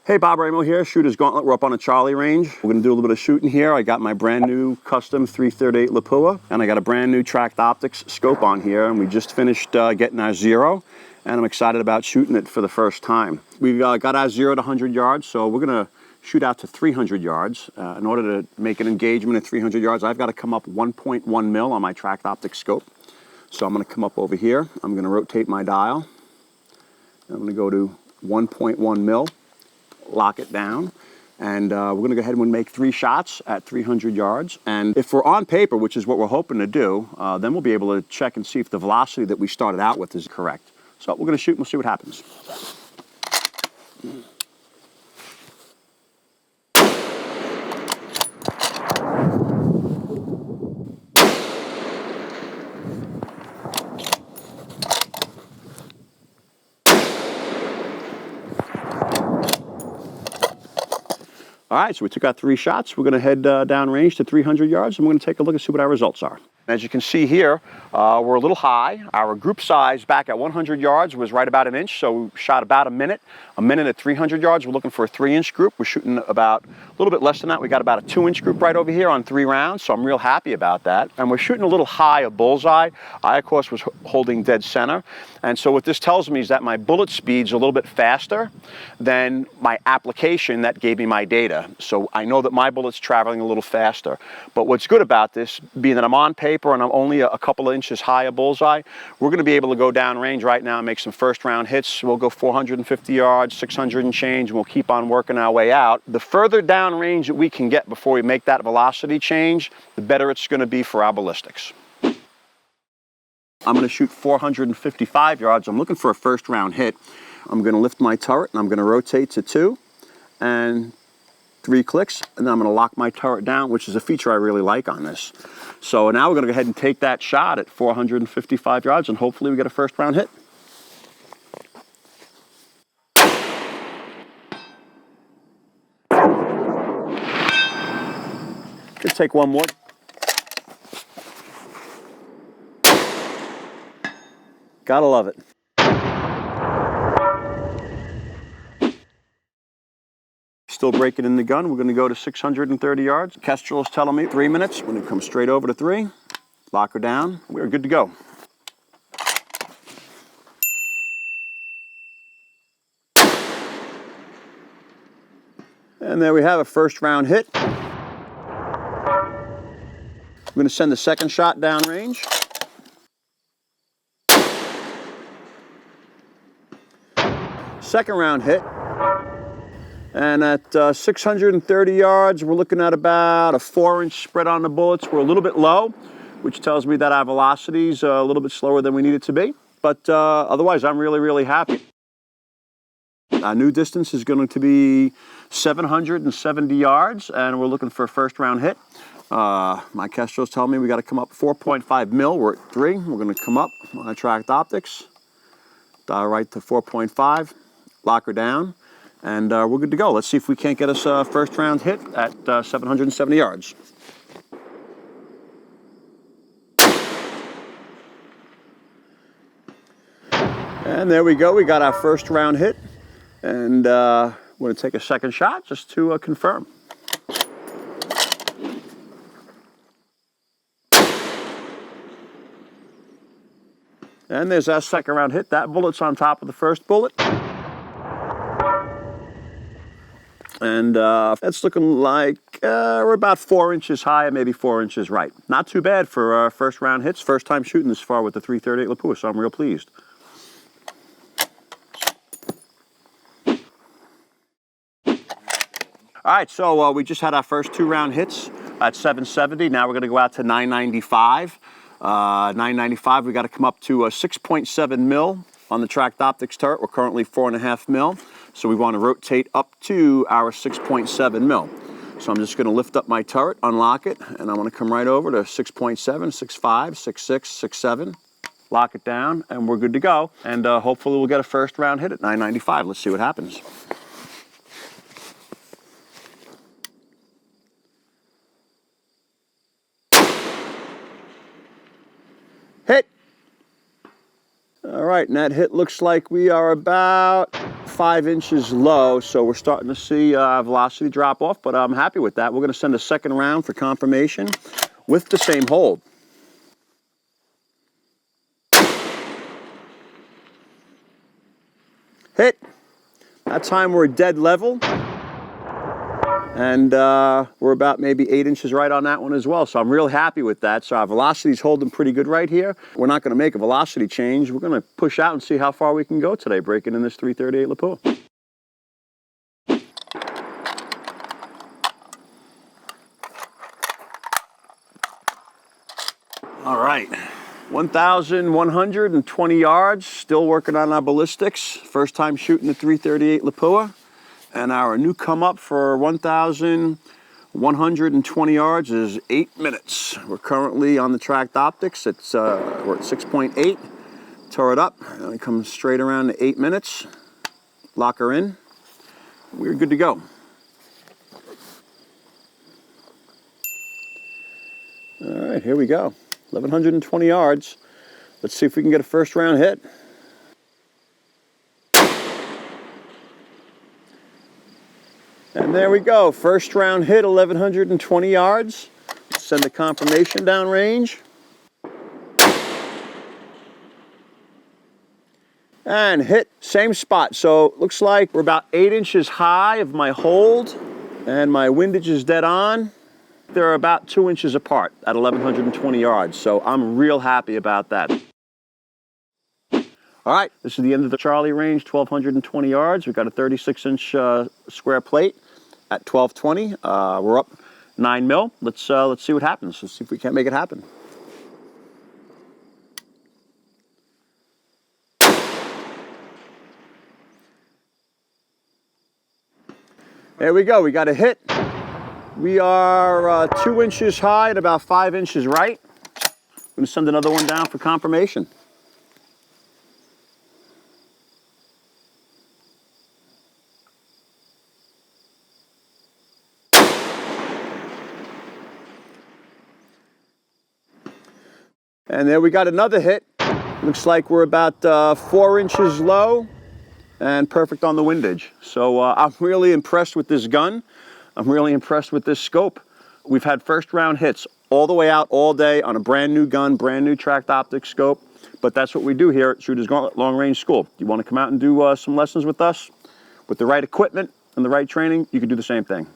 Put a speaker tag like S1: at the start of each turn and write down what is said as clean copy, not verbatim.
S1: Hey, Bob Raimo here, Shooter's Gauntlet. We're up on a Charlie range. We're gonna do a little bit of shooting here. I got my brand new custom 338 Lapua, and I got a brand new TRACT Optics scope on here, and we just finished getting our zero, and I'm excited about shooting it for the first time. We've got our 0 to 100 yards, so we're gonna shoot out to 300 yards. In order to make an engagement at 300 yards, I've got to come up 1.1 mil on my TRACT Optics scope. So I'm gonna come up over here, I'm gonna rotate my dial, I'm gonna go to 1.1 mil. Lock it down, and we're going to go ahead and make 3 shots at 300 yards. And if we're on paper, which is what we're hoping to do, then we'll be able to check and see if the velocity that we started out with is correct. So we're going to shoot and we'll see what happens. All right, so we took out 3 shots. We're going to head downrange to 300 yards, and we're going to take a look and see what our results are. As you can see here, we're a little high. Our group size back at 100 yards was right about 1 inch, so we shot about a minute. A minute at 300 yards, we're looking for a 3-inch group. We're shooting about a little bit less than that. We got about a 2-inch group right over here on 3 rounds, so I'm real happy about that. And we're shooting a little high, a bullseye. I, of course, was holding dead center. And so what this tells me is that my bullet speed's a little bit faster than my application that gave me my data. So I know that my bullet's traveling a little faster. But what's good about this, being that I'm on paper and I'm only a couple of inches high a bullseye, we're going to be able to go down range right now and make some first round hits. We'll go 450 yards, 600 and change, and we'll keep on working our way out. The further down range that we can get before we make that velocity change, the better it's going to be for our ballistics. I'm going to shoot 455 yards. I'm looking for a first round hit. I'm going to lift my turret and I'm going to rotate to 2 and 3 clicks, and then I'm going to lock my turret down, which is a feature I really like on this. So now we're going to go ahead and take that shot at 455 yards, and hopefully we get a first round hit. Just take one more. Gotta love it. Still breaking in the gun. We're going to go to 630 yards. Kestrel is telling me 3 minutes. We're going to come straight over to 3. Lock her down. We're good to go. And there we have a first round hit. We're going to send the second shot downrange. Second round hit. And at 630 yards, we're looking at about a 4-inch spread on the bullets. We're a little bit low, which tells me that our velocity's a little bit slower than we need it to be. But otherwise, I'm really, really happy. Our new distance is going to be 770 yards, and we're looking for a first round hit. My Kestrel's telling me we got to come up 4.5 mil. We're at 3. We're going to come up on our TRACT Optics. Dial right to 4.5. Lock her down. And we're good to go. Let's see if we can't get us a first round hit at 770 yards. And there we go. We got our first round hit. And we're going to take a second shot just to confirm. And there's our second round hit. That bullet's on top of the first bullet. And that's looking like we're about 4 inches high, maybe 4 inches right. Not too bad for first round hits. First time shooting this far with the 338 Lapua, so I'm real pleased. All right, so we just had our first 2 round hits at 770. Now we're going to go out to 995. 995, we got to come up to a 6.7 mil on the TRACT Optics turret. We're currently 4.5 mil. So we want to rotate up to our 6.7 mil. So I'm just going to lift up my turret, unlock it, and I want to come right over to 6.7, 6.5, 6.6, 6.7. Lock it down, and we're good to go. And hopefully we'll get a first round hit at 995. Let's see what happens. Hit! All right. right, and that hit looks like we are about 5 inches low, so we're starting to see velocity drop off, but I'm happy with that. We're going to send a second round for confirmation with the same hold. Hit. That time we're dead level. And we're about maybe 8 inches right on that one as well. So I'm real happy with that. So our velocity's holding pretty good right here. We're not going to make a velocity change. We're going to push out and see how far we can go today, breaking in this 338 Lapua. All right, 1,120 yards, still working on our ballistics. First time shooting the 338 Lapua. And our new come up for 1,120 yards is 8 minutes. We're currently on the TRACT Optics. We're at 6.8. Tore it up, and it comes straight around to 8 minutes. Lock her in. We're good to go. All right, here we go. 1,120 yards. Let's see if we can get a first round hit. And there we go, first round hit, 1,120 yards. Send a confirmation downrange. And hit, same spot. So looks like we're about 8 inches high of my hold, and my windage is dead on. They're about 2 inches apart at 1,120 yards, so I'm real happy about that. All right, this is the end of the Charlie range, 1,220 yards. We've got a 36-inch square plate at 1220. We're up 9 mil. Let's see what happens. Let's see if we can't make it happen. There we go. We got a hit. We are 2 inches high and about 5 inches right. I'm going to send another one down for confirmation. And there we got another hit. Looks like we're about 4 inches low and perfect on the windage. So I'm really impressed with this gun. I'm really impressed with this scope. We've had first round hits all the way out all day on a brand new gun, brand new TRACT Optics scope. But that's what we do here at Shooter's Gauntlet Long Range School. You want to come out and do some lessons with us? With the right equipment and the right training, you can do the same thing.